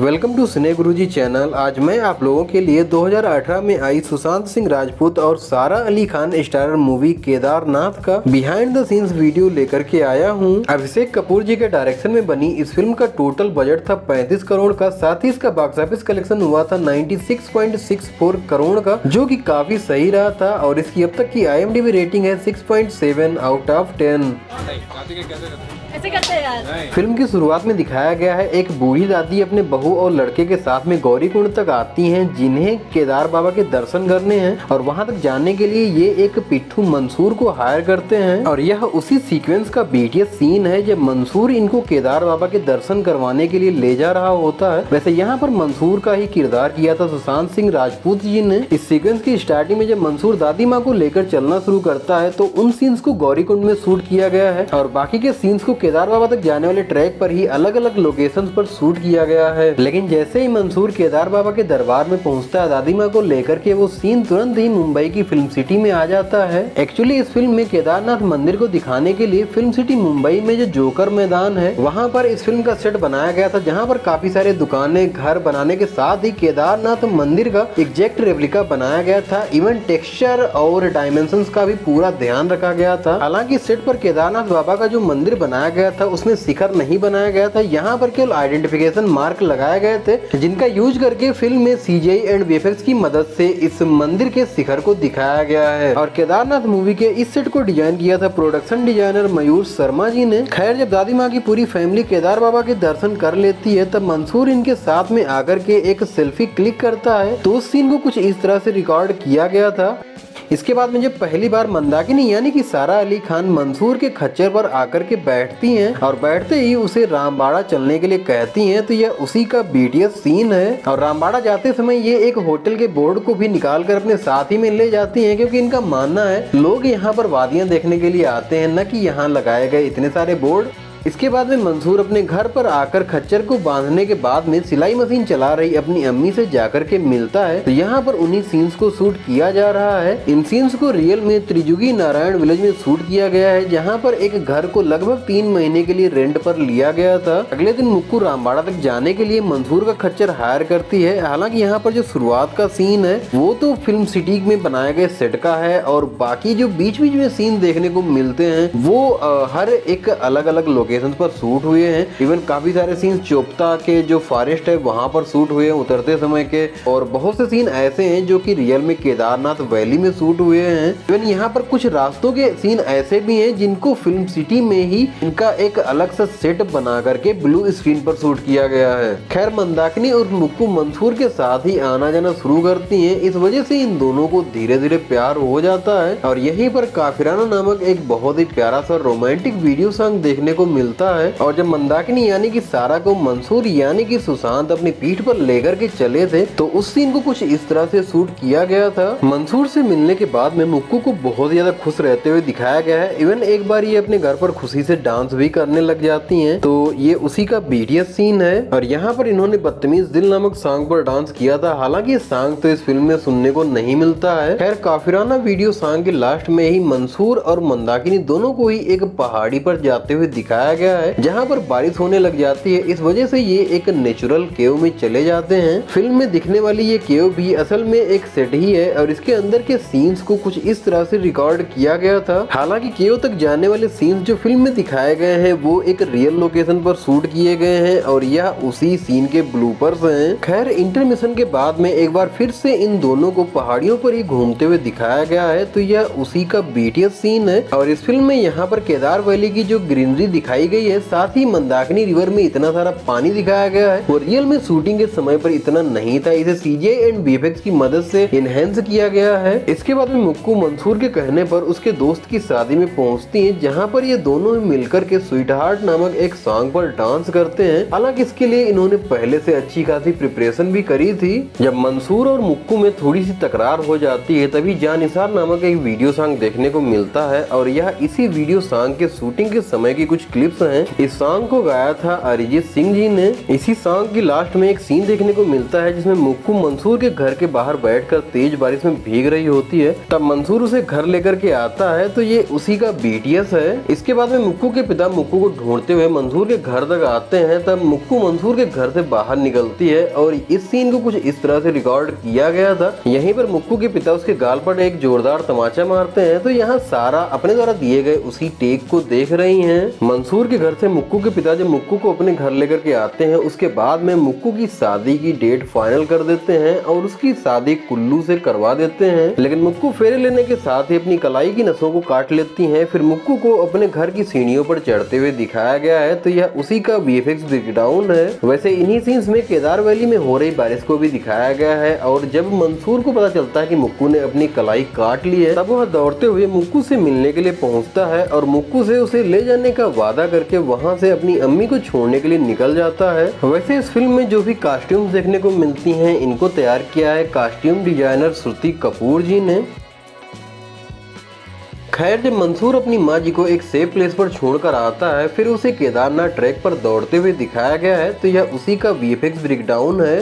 Welcome to cine Guruji channel. आज मैं आप लोगों के लिए 2018 में आई सुशांत सिंह राजपूत और सारा अली खान स्टारर मूवी केदारनाथ का बिहाइंड द सीन्स वीडियो लेकर के आया हूं। अभिषेक कपूर जी के डायरेक्शन में बनी इस फिल्म का टोटल बजट था 35 करोड़ का। साथ ही इसका बॉक्स ऑफिस कलेक्शन हुआ था 96.64 करोड़ का, जो कि काफी सही रहा था। और इसकी अब तक की IMDb रेटिंग है 6.7 आउट ऑफ 10। ऐसे करते हैं यार। फिल्म की शुरुआत में दिखाया गया है एक बूढ़ी दादी अपने बहू और लड़के के साथ में गौरीकुंड तक आती हैं, जिन्हें केदार बाबा के दर्शन करने हैं। और वहां तक जाने के लिए ये एक पिट्ठू मंसूर को हायर करते हैं। और यह उसी सीक्वेंस का BTS सीन है जब मंसूर इनको केदार बाबा के दर्शन करवाने के लिए ले जा रहा होता है। वैसे यहाँ पर मंसूर का ही किरदार किया था सुशांत सिंह राजपूत जी ने। इस सीक्वेंस की स्टार्टिंग में जब मंसूर दादी माँ को लेकर चलना शुरू करता है तो उन सीन्स को गौरीकुंड में शूट किया गया है और बाकी के सीन्स को केदार बाबा तक जाने वाले ट्रैक पर ही अलग अलग लोकेशंस पर शूट किया गया है। लेकिन जैसे ही मंसूर केदार बाबा के दरबार में पहुंचता है दादी माँ को लेकर के, वो सीन तुरंत ही मुंबई की फिल्म सिटी में आ जाता है। एक्चुअली इस फिल्म में केदारनाथ मंदिर को दिखाने के लिए फिल्म सिटी मुंबई में जो जोकर मैदान है वहाँ पर इस फिल्म का सेट बनाया गया था, जहाँ पर काफी सारे दुकानें घर बनाने के साथ ही केदारनाथ मंदिर का एग्जैक्ट रेप्लिका बनाया गया था। इवन टेक्सचर और डायमेंशंस का भी पूरा ध्यान रखा गया था। हालांकि सेट पर केदारनाथ बाबा का जो मंदिर बनाया गया था उसमें शिखर नहीं बनाया गया था। यहाँ पर केवल आइडेंटिफिकेशन मार्क लगाए गए थे, जिनका यूज करके फिल्म में CGI एंड VFX की मदद से इस मंदिर के शिखर को दिखाया गया है। और केदारनाथ मूवी के इस सेट को डिजाइन किया था प्रोडक्शन डिजाइनर मयूर शर्मा जी ने। खैर, जब दादी माँ की पूरी फैमिली केदार बाबा के दर्शन कर लेती है तब मंसूर इनके साथ में आकर के एक सेल्फी क्लिक करता है। तो उस सीन को कुछ इस तरह से रिकॉर्ड किया गया था। इसके बाद में जब पहली बार मंदाकिनी यानी कि सारा अली खान मंसूर के खच्चर पर आकर के बैठती हैं और बैठते ही उसे रामबाड़ा चलने के लिए कहती हैं, तो यह उसी का BTS सीन है। और रामबाड़ा जाते समय ये एक होटल के बोर्ड को भी निकाल कर अपने साथ ही में ले जाती हैं, क्योंकि इनका मानना है लोग यहाँ पर वादियाँ देखने के लिए आते हैं, न कि यहाँ लगाए गए इतने सारे बोर्ड। इसके बाद में मंसूर अपने घर पर आकर खच्चर को बांधने के बाद में सिलाई मशीन चला रही अपनी अम्मी से जाकर के मिलता है। तो यहाँ पर उन्हीं सीन्स को शूट किया जा रहा है। इन सीन्स को रियल में त्रिजुगी नारायण विलेज में शूट किया गया है, जहाँ पर एक घर को लगभग 3 महीने के लिए रेंट पर लिया गया था। अगले दिन मुक्कू रामबाड़ा तक जाने के लिए मंसूर का खच्चर हायर करती है। हालांकि यहाँ पर जो शुरुआत का सीन है वो तो फिल्म सिटी में बनाए गए सेट का है, और बाकी जो बीच बीच में सीन देखने को मिलते हैं वो हर एक अलग अलग लोकेशन पर शूट हुए हैं। इवन काफी सारे सीन चोपता के जो फॉरेस्ट है वहां पर शूट हुए हैं उतरते समय के, और बहुत से सीन ऐसे हैं जो कि रियल में केदारनाथ वैली में शूट हुए हैं। इवन यहाँ पर कुछ रास्तों के सीन ऐसे भी हैं जिनको फिल्म सिटी में ही इनका एक अलग सा सेट बना करके ब्लू स्क्रीन पर शूट किया गया है। खैर, मंदाकिनी और मुक्कू मंसूर के साथ ही आना जाना शुरू करती है। इस वजह से इन दोनों को धीरे धीरे प्यार हो जाता है और यहीं पर काफिराना नामक एक बहुत ही प्यारा सा रोमांटिक वीडियो सॉन्ग देखने को मिलता है। और जब मंदाकिनी यानी कि सारा को मंसूर यानी कि सुशांत अपनी पीठ पर लेकर के चले थे तो उस सीन को कुछ इस तरह से शूट किया गया था। मंसूर से मिलने के बाद में मुक्कू को बहुत ज्यादा खुश रहते हुए दिखाया गया है। इवन एक बार ये अपने घर पर खुशी से डांस भी करने लग जाती हैं, तो ये उसी का BTS सीन है। और यहाँ पर इन्होंने बदतमीज दिल नामक सॉन्ग पर डांस किया था। हालांकि ये सॉन्ग तो इस फिल्म में सुनने को नहीं मिलता है। खैर, काफिराना वीडियो सॉन्ग के लास्ट में ही मंसूर और मंदाकिनी दोनों को ही एक पहाड़ी पर जाते हुए दिखाया गया है, जहाँ पर बारिश होने लग जाती है। इस वजह से ये एक नेचुरल केव में चले जाते हैं। फिल्म में दिखने वाली ये केव भी असल में एक सेट ही है और इसके अंदर के सीन्स को कुछ इस तरह से रिकॉर्ड किया गया था। हालांकि केव तक जाने वाले सीन्स जो फिल्म में दिखाए गए हैं वो एक रियल लोकेशन पर शूट किए गए हैं और यह उसी सीन के ब्लूपर्स हैं। खैर, इंटरमिशन के बाद में एक बार फिर से इन दोनों को पहाड़ियों पर ही घूमते हुए दिखाया गया है, तो यह उसी का BTS सीन है। और इस फिल्म में यहाँ पर केदार वैली की जो ग्रीनरी दिखाई गई है, साथ ही मंदाकिनी रिवर में इतना सारा पानी दिखाया गया है, वो रियल में शूटिंग के समय पर इतना नहीं था। इसे CGI एंड VFX की मदद से इनहेंस किया गया है। इसके बाद में मुक्कू मंसूर के कहने पर उसके दोस्त की शादी में पहुंचती हैं, जहां पर ये दोनों मिलकर के स्वीट हार्ट नामक एक सॉन्ग पर डांस करते हैं। हालांकि इसके लिए इन्होंने पहले से अच्छी खासी प्रिपरेशन भी करी थी। जब मंसूर और मुक्कू में थोड़ी सी तकरार हो जाती है तभी जानिसार नामक एक वीडियो सॉन्ग देखने को मिलता है और यह इसी वीडियो सॉन्ग के शूटिंग के समय की कुछ क्लिप लिप्स हैं। इस सॉन्ग को गाया था अरिजीत सिंह जी ने। इसी सॉन्ग की लास्ट में एक सीन देखने को मिलता है जिसमें मुक्कू मंसूर के घर के बाहर बैठकर तेज बारिश में भीग रही होती है। तब मंसूर उसे घर लेकर के आता है तो ये उसी का BTS है। इसके बाद में मुक्कू के पिता मुक्कू को ढूंढते हुए मंसूर के घर तक आते हैं। तब मुक्कू मंसूर के घर से बाहर निकलती है और इस सीन को कुछ इस तरह से रिकॉर्ड किया गया था। यहीं पर मुक्कू के पिता उसके गाल पर एक जोरदार तमाचा मारते हैं तो यहाँ सारा अपने द्वारा दिए गए उसी टेक को देख रही हैं। मंसूर के घर से मुक्कू के पिता जब मुक्कू को अपने घर लेकर के आते हैं उसके बाद में मुक्कू की शादी की डेट फाइनल कर देते हैं और उसकी शादी कुल्लू से करवा देते हैं। लेकिन मुक्कू फेरे लेने के साथ ही अपनी कलाई की नसों को काट लेती हैं। फिर मुक्कू को अपने घर की सीढ़ियों पर चढ़ते हुए दिखाया गया है तो यह उसी का VFX ब्रेकडाउन है। वैसे इन्हीं सीन्स में केदार वैली में हो रही बारिश को भी दिखाया गया है और जब मंसूर को पता चलता है कि मुक्कू ने अपनी कलाई काट ली है तब वह दौड़ते हुए मुक्कू से मिलने के लिए पहुंचता है और मुक्कू से उसे ले जाने का वादा करके वहां से अपनी अम्मी को छोड़ने के लिए निकल जाता है। वैसे इस फिल्म में जो भी कॉस्ट्यूम्स देखने को मिलती हैं इनको तैयार किया है कॉस्ट्यूम डिजाइनर श्रुति कपूर जी ने। खैर जब मंसूर अपनी माँ जी को एक सेफ प्लेस पर छोड़कर आता है फिर उसे केदारनाथ ट्रैक पर दौड़ते हुए दिखाया गया है तो यह उसी का VFX ब्रेकडाउन है।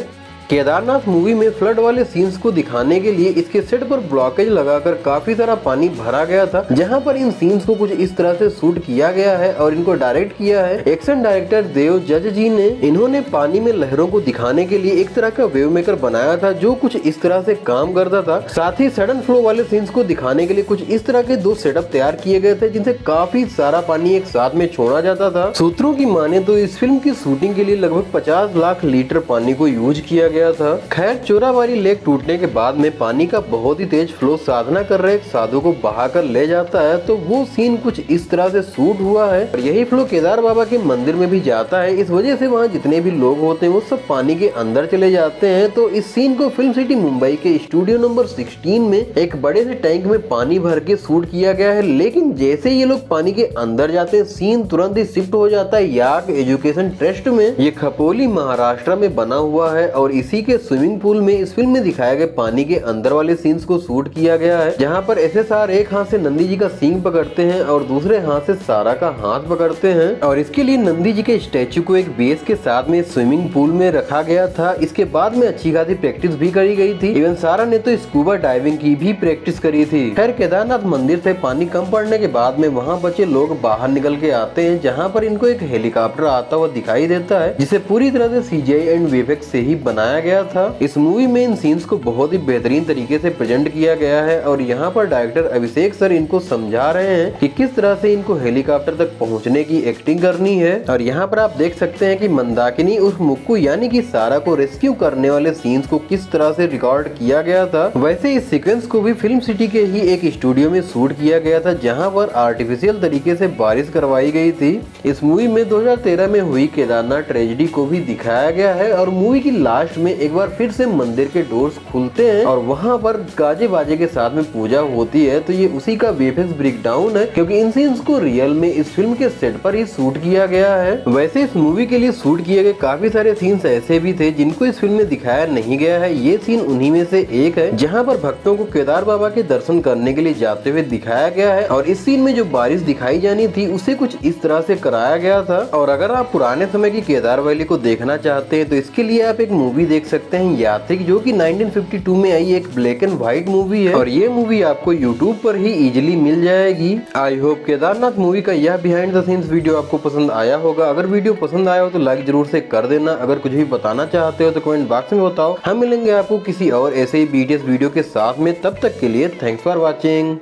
केदारनाथ मूवी में फ्लड वाले सीन्स को दिखाने के लिए इसके सेट पर ब्लॉकेज लगाकर काफी सारा पानी भरा गया था जहां पर इन सीन्स को कुछ इस तरह से शूट किया गया है और इनको डायरेक्ट किया है एक्शन डायरेक्टर देव जज जी ने। इन्होंने पानी में लहरों को दिखाने के लिए एक तरह का वेव मेकर बनाया था जो कुछ इस तरह से काम करता था। साथ ही सडन फ्लो वाले सीन्स को दिखाने के लिए कुछ इस तरह के 2 सेटअप तैयार किए गए थे जिनसे काफी सारा पानी एक साथ में छोड़ा जाता था। सूत्रों की माने तो इस फिल्म की शूटिंग के लिए लगभग 50 लाख लीटर पानी को यूज किया गया था। खैर चोराबारी लेक टूटने के बाद में पानी का बहुत ही तेज फ्लो साधना कर रहे एक साधु को बहाकर ले जाता है तो वो सीन कुछ इस तरह से शूट हुआ है और यही फ्लो केदार बाबा के मंदिर में भी जाता है। इस वजह से वहाँ जितने भी लोग होते हैं वो सब पानी के अंदर चले जाते हैं। तो इस सीन को फिल्म सिटी मुंबई के स्टूडियो नंबर 16 में एक बड़े से टैंक में पानी भर के शूट किया गया है। लेकिन जैसे ये लोग पानी के अंदर जाते हैं सीन तुरंत ही शिफ्ट हो जाता है याक एजुकेशन ट्रस्ट में। ये खपोली महाराष्ट्र में बना हुआ है और इसी के स्विमिंग पूल में इस फिल्म में दिखाए गए पानी के अंदर वाले सीन्स को शूट किया गया है जहां पर SSR एक हाथ से नंदी जी का सींग पकड़ते हैं और दूसरे हाथ से सारा का हाथ पकड़ते हैं और इसके लिए नंदी जी के स्टैचू को एक बेस के साथ में स्विमिंग पूल में रखा गया था। इसके बाद में अच्छी खासी प्रैक्टिस भी करी गई थी। इवन सारा ने तो स्कूबा डाइविंग की भी प्रैक्टिस करी थी। खैर केदारनाथ मंदिर से पानी कम पड़ने के बाद में वहाँ बचे लोग बाहर निकल के आते हैं जहाँ पर इनको एक हेलीकॉप्टर आता हुआ दिखाई देता है जिसे पूरी तरह से CGI एंड VFX से ही बनाया गया था। इस मूवी में इन सीन्स को बहुत ही बेहतरीन तरीके से प्रेजेंट किया गया है और यहाँ पर डायरेक्टर अभिषेक सर इनको समझा रहे हैं कि किस तरह से इनको हेलीकॉप्टर तक पहुँचने की एक्टिंग करनी है। और यहाँ पर आप देख सकते हैं कि मंदाकिनी उर्फ मुक्कू यानी कि सारा को रेस्क्यू करने वाले सीन्स को किस तरह से रिकॉर्ड किया गया था। वैसे इस सीक्वेंस को भी फिल्म सिटी के ही एक स्टूडियो में शूट किया गया था जहाँ पर आर्टिफिशियल तरीके से बारिश करवाई गई थी। इस मूवी में 2013 में हुई केदारनाथ ट्रेजेडी को भी दिखाया गया है और मूवी की लास्ट में एक बार फिर से मंदिर के डोर्स खुलते हैं और वहां पर गाजे बाजे के साथ में पूजा होती है। तो ये उसी का VFX ब्रेकडाउन है क्योंकि इन सीन्स को रियल में इस फिल्म के सेट पर ही शूट किया गया है। वैसे इस मूवी के लिए शूट किए गए काफी सारे सीन्स ऐसे भी थे जिनको इस फिल्म में दिखाया नहीं गया है। ये सीन उन्हीं में से एक है जहाँ पर भक्तों को केदार बाबा के दर्शन करने के लिए जाते हुए दिखाया गया है और इस सीन में जो बारिश दिखाई जानी थी उसे कुछ इस तरह से कराया गया था। और अगर आप पुराने समय की केदार वैली को देखना चाहते हैं तो इसके लिए आप एक मूवी देख सकते हैं यात्रिक, जो कि 1952 में आई एक ब्लैक एंड व्हाइट मूवी है और ये मूवी आपको YouTube पर ही इजीली मिल जाएगी। आई होप केदारनाथ मूवी का यह बिहाइंड द सीन्स वीडियो आपको पसंद आया होगा। अगर वीडियो पसंद आया हो तो लाइक जरूर से कर देना। अगर कुछ भी बताना चाहते हो तो कमेंट बॉक्स में बताओ। हम मिलेंगे आपको किसी और ऐसे ही BTS वीडियो के साथ में। तब तक के लिए थैंक्स फॉर वॉचिंग।